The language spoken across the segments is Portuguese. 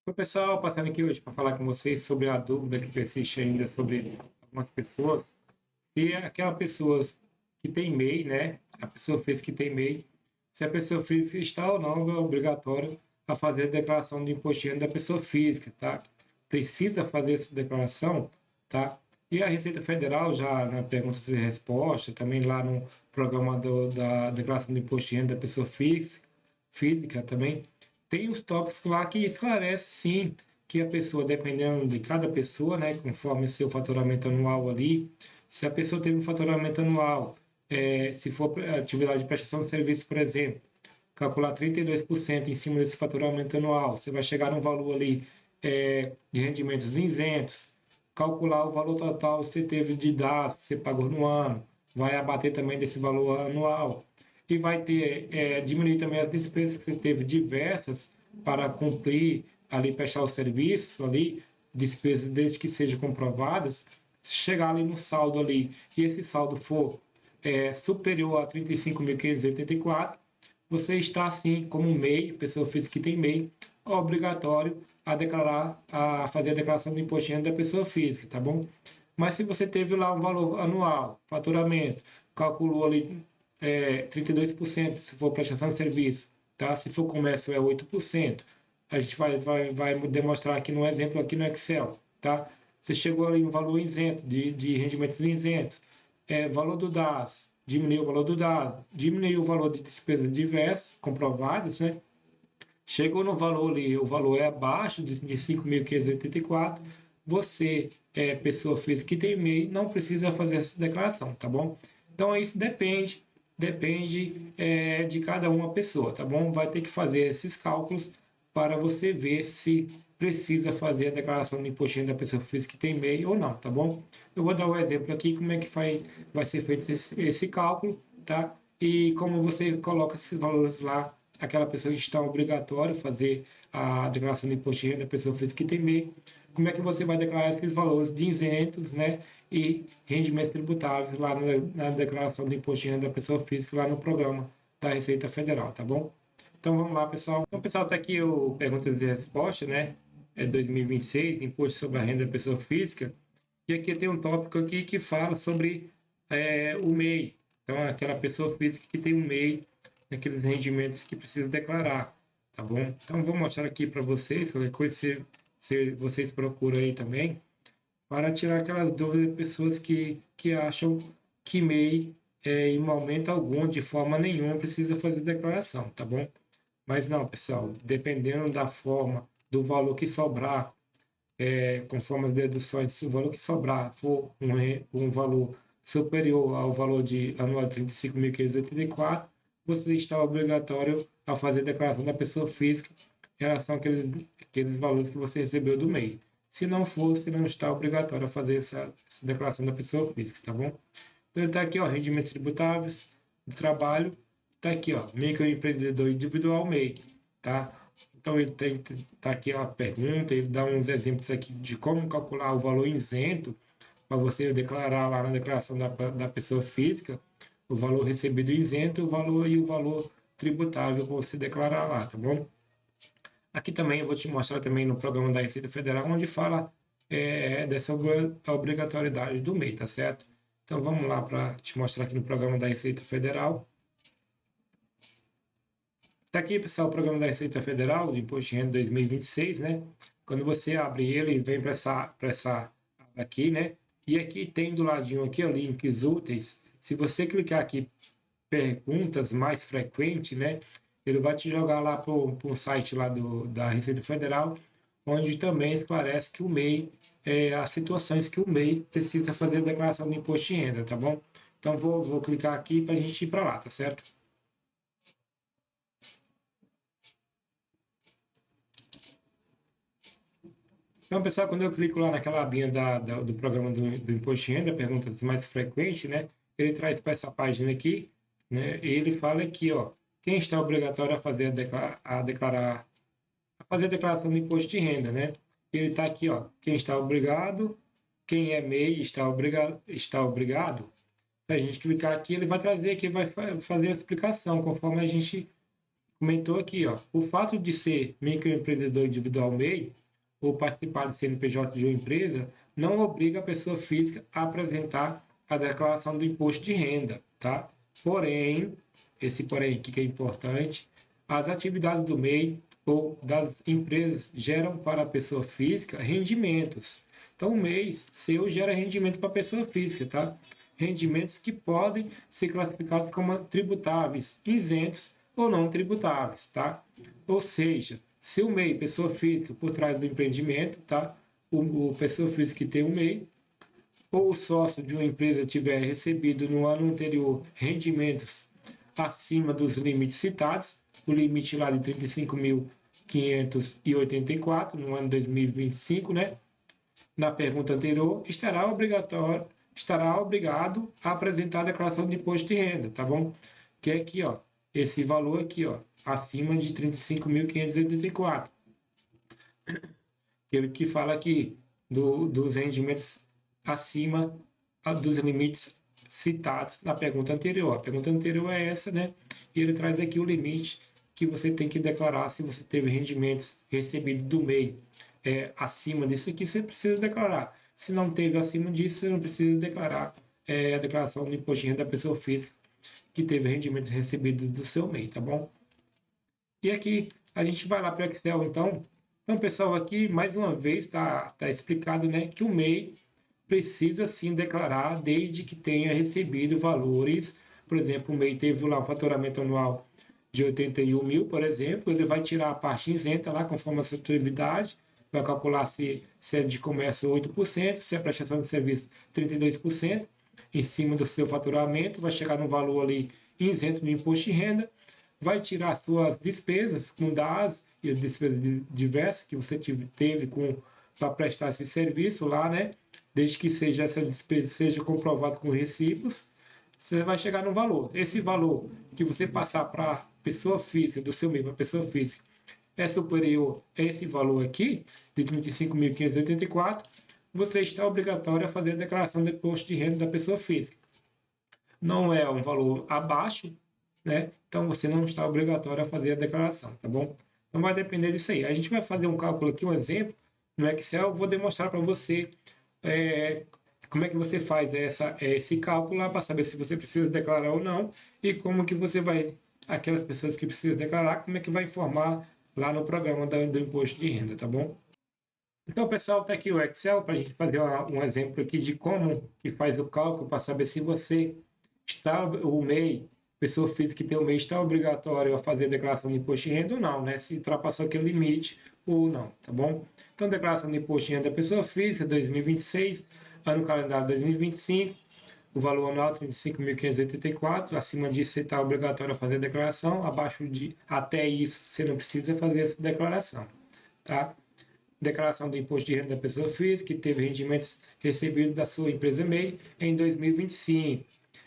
Oi, pessoal, passando aqui hoje para falar com vocês sobre a dúvida que persiste ainda sobre algumas pessoas. Se é aquela pessoa que tem MEI, né? A pessoa fez que tem MEI, se a pessoa física está ou não é obrigatório a fazer a declaração de imposto de renda da pessoa física, tá? Precisa fazer essa declaração, tá? E a Receita Federal, já na perguntas e respostas, também lá no programa da declaração de imposto de renda da pessoa física também, tem os tópicos lá que esclarece sim que a pessoa, dependendo de cada pessoa, né, conforme seu faturamento anual ali, se a pessoa teve um faturamento anual, se for atividade de prestação de serviço, por exemplo, calcular 32% em cima desse faturamento anual, você vai chegar num valor ali de rendimentos isentos, calcular o valor total que você teve de DAS, que você pagou no ano, vai abater também desse valor anual. E vai ter, diminuir também as despesas que você teve diversas para cumprir ali, prestar o serviço ali, despesas desde que sejam comprovadas, chegar ali no saldo ali, e esse saldo for superior a 35.584, você está assim como MEI, pessoa física que tem MEI, obrigatório a declarar, a fazer a declaração do imposto de renda da pessoa física, tá bom? Mas se você teve lá um valor anual, faturamento, calculou ali 32%, se for prestação de serviço, tá? Se for comércio é 8%. A gente vai demonstrar aqui no exemplo aqui no Excel, tá? Você chegou ali um valor isento, de rendimentos isentos, valor do DAS, diminuiu o valor do DAS, diminuiu o valor de despesas diversas, comprovadas, né? Chegou no valor ali, o valor é abaixo de 5.584, você, pessoa física que tem MEI, não precisa fazer essa declaração, tá bom? Então, isso depende de cada uma pessoa, tá bom? Vai ter que fazer esses cálculos para você ver se precisa fazer a declaração de imposto de renda da pessoa física que tem MEI ou não, tá bom? Eu vou dar um exemplo aqui como é que vai ser feito esse cálculo, tá? E como você coloca esses valores lá, aquela pessoa está obrigatório fazer a declaração de imposto de renda da pessoa física que tem MEI, como é que você vai declarar esses valores de isentos, né, e rendimentos tributáveis lá na declaração de imposto de renda da pessoa física, lá no programa da Receita Federal, tá bom? Então vamos lá, pessoal. Então, pessoal, está aqui o perguntas e respostas, né? É 2026, Imposto sobre a Renda da Pessoa Física. E aqui tem um tópico aqui que fala sobre o MEI. Então, aquela pessoa física que tem um MEI, aqueles rendimentos que precisa declarar, tá bom? Então, vou mostrar aqui para vocês, qualquer coisa se vocês procuram aí também, para tirar aquelas dúvidas de pessoas que acham que MEI, em momento algum, de forma nenhuma, precisa fazer declaração, tá bom? Mas não, pessoal, dependendo da forma, do valor que sobrar, conforme as deduções, se o valor que sobrar for um valor superior ao valor de anual de 35.584, você está obrigatório a fazer a declaração da pessoa física em relação àqueles valores que você recebeu do MEI. Se não for, você não está obrigatório a fazer essa declaração da pessoa física, tá bom? Então, ele está aqui, ó, rendimentos tributáveis do trabalho, está aqui, ó, microempreendedor individual MEI, tá? Então, ele tá aqui a pergunta, ele dá uns exemplos aqui de como calcular o valor isento para você declarar lá na declaração da pessoa física o valor recebido isento, o valor tributável para você declarar lá, tá bom? Aqui também eu vou te mostrar também no programa da Receita Federal, onde fala dessa obrigatoriedade do MEI, tá certo? Então vamos lá para te mostrar aqui no programa da Receita Federal. Está aqui, pessoal, o programa da Receita Federal de Imposto de Renda 2026, né? Quando você abre ele, vem para essa aqui, né? E aqui tem do ladinho aqui, ó, links úteis. Se você clicar aqui, perguntas mais frequentes, né? Ele vai te jogar lá para o site lá da Receita Federal, onde também esclarece que o MEI, as situações que o MEI precisa fazer a declaração do imposto de renda, tá bom? Então vou clicar aqui para a gente ir para lá, tá certo? Então, pessoal, quando eu clico lá naquela abinha do programa do Imposto de Renda, perguntas mais frequentes, né? Ele traz para essa página aqui, né? E ele fala aqui, ó, quem está obrigatório a fazer a fazer a declaração do imposto de renda, né? Ele está aqui, ó, quem está obrigado, quem é MEI está obrigado. Se a gente clicar aqui, ele vai trazer aqui, vai fazer a explicação comentou aqui, ó, o fato de ser microempreendedor individual MEI ou participar de CNPJ de uma empresa não obriga a pessoa física a apresentar a declaração do imposto de renda, tá? Porém, esse porém aqui que é importante, as atividades do MEI ou das empresas geram para a pessoa física rendimentos. Então, o mês seu gera rendimento para a pessoa física, tá? Rendimentos que podem ser classificados como tributáveis, isentos ou não tributáveis, tá? Ou seja, se o MEI, pessoa física, por trás do empreendimento, tá? O pessoa física que tem o MEI, ou o sócio de uma empresa tiver recebido no ano anterior rendimentos acima dos limites citados, o limite lá de 35.584 no ano 2025, né? Na pergunta anterior, estará obrigado a apresentar a declaração de imposto de renda, tá bom? Que é aqui, ó, esse valor aqui, ó, acima de 35.584. Ele que fala aqui dos rendimentos acima dos limites citados na pergunta anterior. A pergunta anterior é essa, né? E ele traz aqui o limite que você tem que declarar se você teve rendimentos recebidos do MEI acima disso aqui, você precisa declarar. Se não teve acima disso, você não precisa declarar a declaração do imposto de renda da pessoa física que teve rendimentos recebidos do seu MEI, tá bom? E aqui a gente vai lá para o Excel, então. Então, pessoal, aqui mais uma vez tá explicado, né, que o MEI precisa sim declarar desde que tenha recebido valores. Por exemplo, o MEI teve lá um faturamento anual de 81 mil, por exemplo, ele vai tirar a parte isenta lá conforme a sua atividade, vai calcular se é de comércio 8%, se é prestação de serviço 32%, em cima do seu faturamento, vai chegar no valor ali isento do imposto de renda, vai tirar suas despesas com dados e as despesas diversas que você teve para prestar esse serviço lá, né? Desde que seja essa despesa seja comprovado com recibos, você vai chegar no valor. Esse valor que você passar para a pessoa física, do seu MEI para a pessoa física, é superior a esse valor aqui, de 35.584, você está obrigatório a fazer a declaração de imposto de renda da pessoa física. Não é um valor abaixo, né? Então você não está obrigatório a fazer a declaração, tá bom? Então vai depender disso aí. A gente vai fazer um cálculo aqui, um exemplo, no Excel, eu vou demonstrar para você como é que você faz esse cálculo lá para saber se você precisa declarar ou não e como que você vai, aquelas pessoas que precisam declarar, como é que vai informar lá no programa do imposto de renda, tá bom? Então, pessoal, está aqui o Excel para a gente fazer um exemplo aqui de como que faz o cálculo para saber se você está, o MEI, pessoa física que tem o MEI, está obrigatório a fazer a declaração de imposto de renda ou não, né? Se ultrapassou aquele limite ou não, tá bom? Então, declaração de imposto de renda da pessoa física, 2026, ano calendário 2025, o valor anual 35.584, acima disso você está obrigatório a fazer a declaração, abaixo de até isso você não precisa fazer essa declaração, tá? Declaração do imposto de renda da pessoa física que teve rendimentos recebidos da sua empresa MEI em 2025.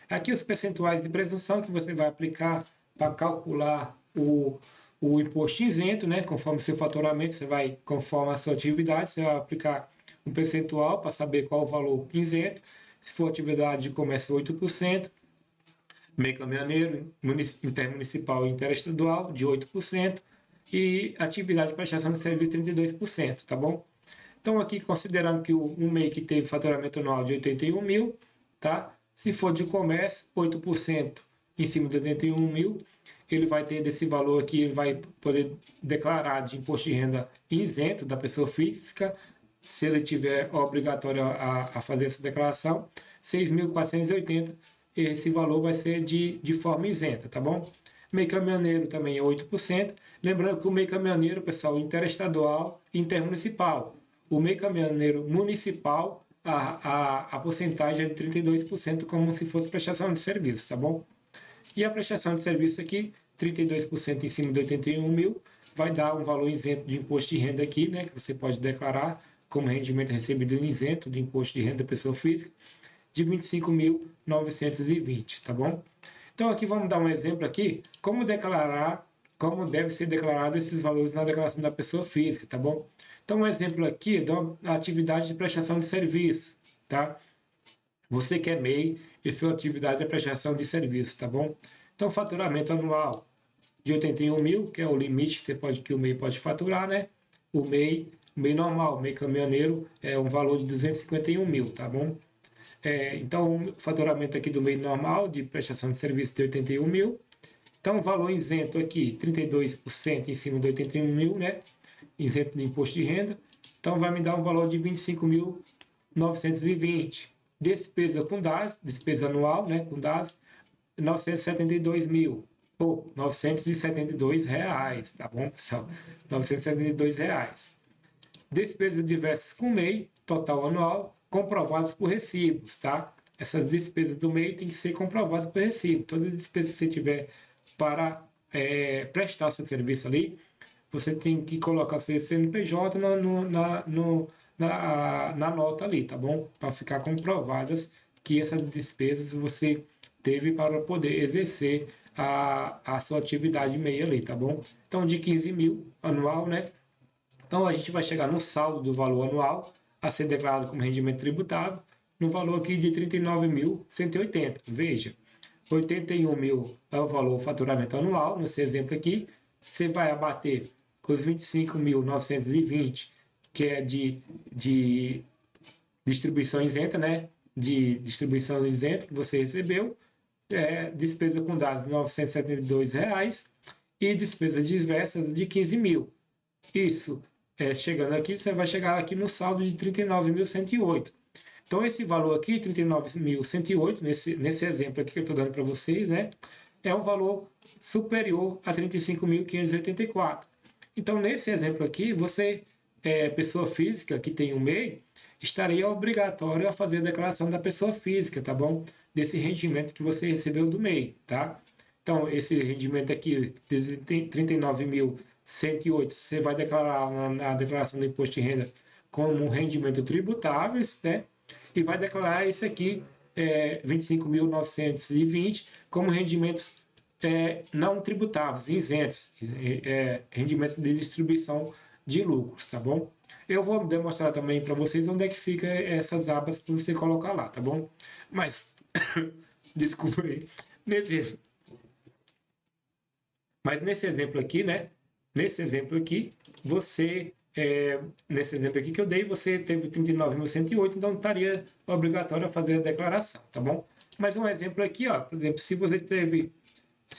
Aqui os percentuais de presunção que você vai aplicar para calcular o imposto isento, né? Conforme seu faturamento, você vai, conforme a sua atividade, você vai aplicar um percentual para saber qual o valor isento. Se for atividade de comércio, 8%. MEI caminhoneiro, intermunicipal e interestadual, de 8%. E atividade de prestação de serviço, 32%, tá bom? Então, aqui, considerando que um MEI que teve faturamento anual de 81 mil, tá? Se for de comércio, 8% em cima de 81 mil, ele vai ter desse valor aqui, ele vai poder declarar de imposto de renda isento da pessoa física, se ele tiver obrigatório a fazer essa declaração, 6.480, esse valor vai ser de forma isenta, tá bom? MEI caminhoneiro também é 8%. Lembrando que o MEI caminhoneiro, pessoal, interestadual e intermunicipal. O MEI caminhoneiro municipal, a porcentagem é de 32%, como se fosse prestação de serviço, tá bom? E a prestação de serviço aqui, 32% em cima de 81 mil, vai dar um valor isento de imposto de renda aqui, né? Que você pode declarar como rendimento recebido isento de imposto de renda da pessoa física, de 25.920, tá bom? Então aqui vamos dar um exemplo aqui, como deve ser declarado esses valores na declaração da pessoa física, tá bom? Então um exemplo aqui da atividade de prestação de serviço, tá? Você que é MEI e sua atividade é prestação de serviço, tá bom? Então faturamento anual de 81 mil, que é o limite que o MEI pode faturar, né? O MEI normal, o MEI caminhoneiro, é um valor de 251 mil, tá bom? Então, o faturamento aqui do MEI normal, de prestação de serviço, de 81 mil. Então, o valor isento aqui, 32% em cima de 81 mil, né? Isento de imposto de renda. Então, vai me dar um valor de 25.920. Despesa com DAS, despesa anual, né? Com DAS, 972 mil. Ou 972 reais, tá bom, pessoal? 972 reais. Despesas diversas com MEI, total anual, comprovadas por recibos, tá? Essas despesas do MEI têm que ser comprovadas por recibo. Todas as despesas que você tiver para prestar seu serviço ali, você tem que colocar seu CNPJ na nota ali, tá bom? Para ficar comprovadas que essas despesas você teve para poder exercer a sua atividade MEI ali, tá bom? Então, de 15 mil anual, né? Então, a gente vai chegar no saldo do valor anual a ser declarado como rendimento tributável, no valor aqui de 39.180. Veja, 81 mil é o valor faturamento anual, nesse exemplo aqui. Você vai abater os 25.920, que é de distribuição isenta, né? De distribuição isenta que você recebeu, despesa com dados de R$ 972 reais, e despesas diversas de 15 mil. Isso, chegando aqui, você vai chegar aqui no saldo de 39.108. Então, esse valor aqui, 39.108, nesse exemplo aqui que eu estou dando para vocês, né, é um valor superior a 35.584. Então, nesse exemplo aqui, você, pessoa física que tem um MEI, estaria obrigatório a fazer a declaração da pessoa física, tá bom? Desse rendimento que você recebeu do MEI, tá? Então, esse rendimento aqui, de 39.108, você vai declarar na declaração do imposto de renda como um rendimento tributável, né? E vai declarar esse aqui, 25.920, como rendimentos não tributáveis, isentos, rendimentos de distribuição de lucros, tá bom? Eu vou demonstrar também para vocês onde é que fica essas abas para você colocar lá, tá bom? Mas, desculpa aí, nesse exemplo aqui, né? Nesse exemplo aqui, nesse exemplo aqui que eu dei, você teve 39.108, então estaria obrigatório a fazer a declaração, tá bom? Mas um exemplo aqui, ó, por exemplo, se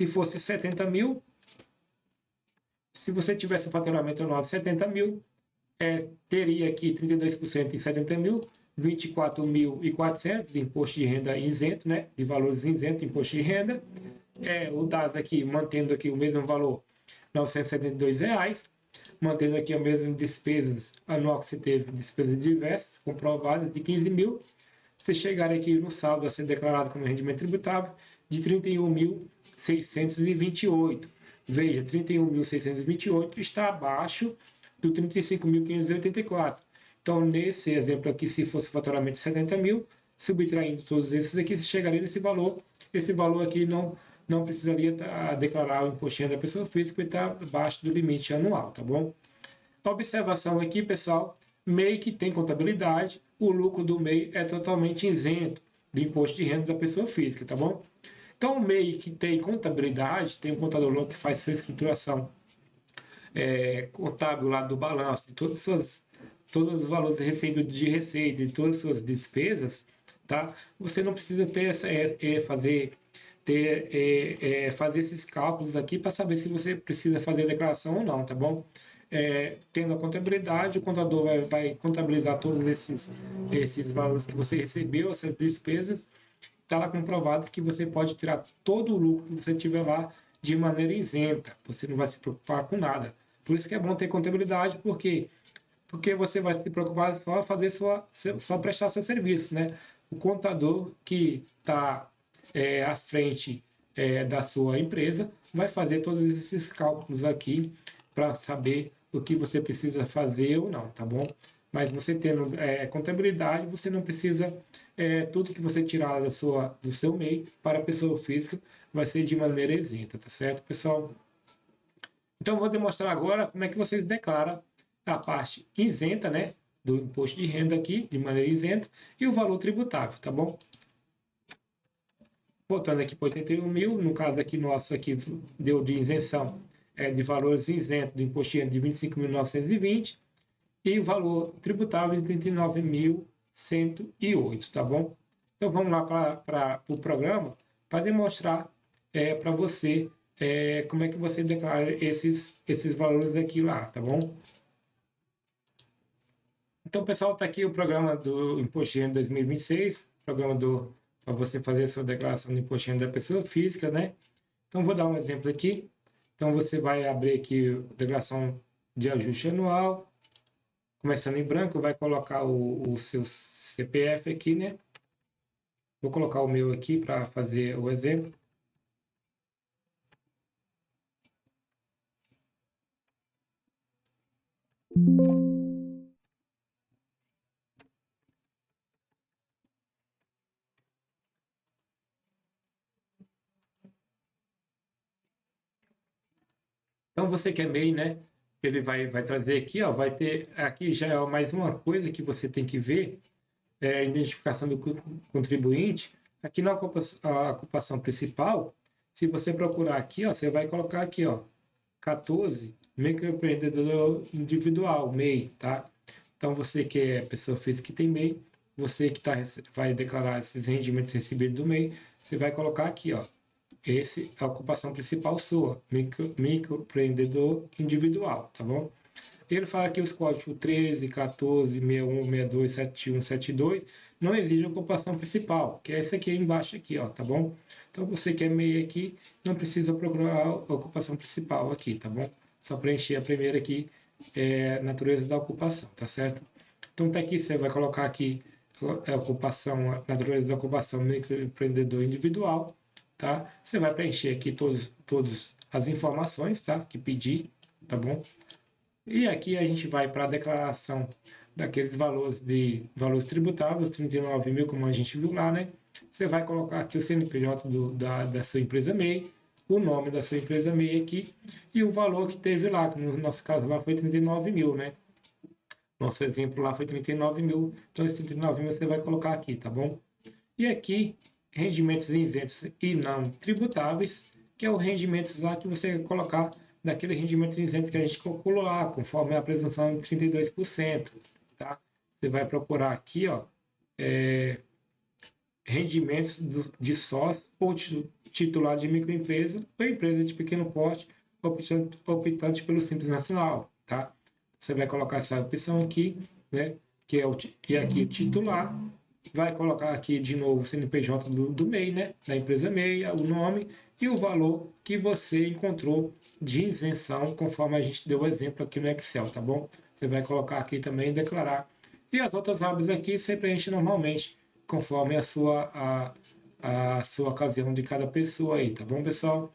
fosse 70 mil, se você tivesse um faturamento anual de 70 mil, teria aqui 32% em 70 mil, 24.400 de imposto de renda isento, né? De valores isentos de imposto de renda. O DAS aqui, mantendo aqui o mesmo valor, R$ 972 reais, mantendo aqui as mesmas despesas anual que você teve, despesas diversas, comprovadas, de 15 mil. Você chegar aqui no saldo a ser declarado como rendimento tributável de 31.628. Veja, 31.628 está abaixo do 35.584. Então, nesse exemplo aqui, se fosse faturamento de 70 mil, subtraindo todos esses aqui, você chegaria nesse valor. Esse valor aqui não precisaria declarar o imposto de renda da pessoa física, porque está abaixo do limite anual, tá bom? A observação aqui, pessoal, MEI que tem contabilidade, o lucro do MEI é totalmente isento do imposto de renda da pessoa física, tá bom? Então, o MEI que tem contabilidade, tem um contador que faz sua escrituração contábil lá do balanço, de todos os valores recebidos de receita e todas as suas despesas, tá? Você não precisa fazer esses cálculos aqui para saber se você precisa fazer a declaração ou não, tá bom? Tendo a contabilidade, o contador vai contabilizar todos esses valores que você recebeu, essas despesas, está lá comprovado que você pode tirar todo o lucro que você tiver lá de maneira isenta, você não vai se preocupar com nada. Por isso que é bom ter contabilidade, porque você vai se preocupar só fazer só prestar seu serviço, né? O contador que está à frente da sua empresa vai fazer todos esses cálculos aqui para saber o que você precisa fazer ou não, tá bom? Mas você tendo contabilidade, você não precisa tudo que você tirar do seu MEI para a pessoa física vai ser de maneira isenta, tá certo, pessoal? Então, eu vou demonstrar agora como é que vocês declaram a parte isenta, né, do imposto de renda aqui, de maneira isenta, e o valor tributável, tá bom? Voltando aqui para 81 mil, no caso aqui nosso aqui deu de isenção de valores isentos do imposto de renda de 25.920 e o valor tributável de 39.108, tá bom? Então vamos lá para o programa para demonstrar para você como é que você declara esses valores aqui lá, tá bom? Então, pessoal, está aqui o programa do Imposto de Renda 2026, programa para você fazer a sua declaração do Imposto de Renda da pessoa física, né? Então, vou dar um exemplo aqui. Então, você vai abrir aqui a declaração de ajuste anual, começando em branco, vai colocar o seu CPF aqui, né? Vou colocar o meu aqui para fazer o exemplo. Então, você que é MEI, né? Ele vai trazer aqui, ó, vai ter aqui já é mais uma coisa que você tem que ver, a identificação do contribuinte. Aqui na ocupação principal, se você procurar aqui, ó, você vai colocar aqui, ó, 14, microempreendedor individual, MEI, tá? Então, você que é pessoa física que tem MEI, você que vai declarar esses rendimentos recebidos do MEI, você vai colocar aqui, ó, esse é a ocupação principal sua, microempreendedor individual, tá bom? Ele fala que os códigos 13, 14, 61, 62, 71, 72 não exigem ocupação principal, que é esse aqui embaixo aqui, ó, tá bom? Então você que é MEI aqui, não precisa procurar a ocupação principal aqui, tá bom? Só preencher a primeira aqui, natureza da ocupação, tá certo? Então tá aqui, você vai colocar aqui a ocupação, a natureza da ocupação microempreendedor individual, tá? Você vai preencher aqui todas as informações, tá? Que pedir, tá bom? E aqui a gente vai para a declaração daqueles valores tributáveis, 39 mil, como a gente viu lá, né? Você vai colocar aqui o CNPJ da sua empresa MEI, o nome da sua empresa MEI aqui e o valor que teve lá, que no nosso caso lá foi 39 mil, né? Nosso exemplo lá foi 39 mil, então esse 39 mil você vai colocar aqui, tá bom? E aqui, rendimentos isentos e não tributáveis, que é o rendimento lá que você colocar daquele rendimento isento que a gente calculou lá, conforme a presunção de 32%, tá? Você vai procurar aqui, ó, rendimentos de sócio ou titular de microempresa ou empresa de pequeno porte optante pelo Simples Nacional, tá? Você vai colocar essa opção aqui, né? Que é e aqui o titular, vai colocar aqui de novo o CNPJ do MEI, né? Da empresa MEI, o nome e o valor que você encontrou de isenção, conforme a gente deu o exemplo aqui no Excel, tá bom? Você vai colocar aqui também declarar. E as outras abas aqui você preenche normalmente, conforme a sua ocasião de cada pessoa aí, tá bom, pessoal?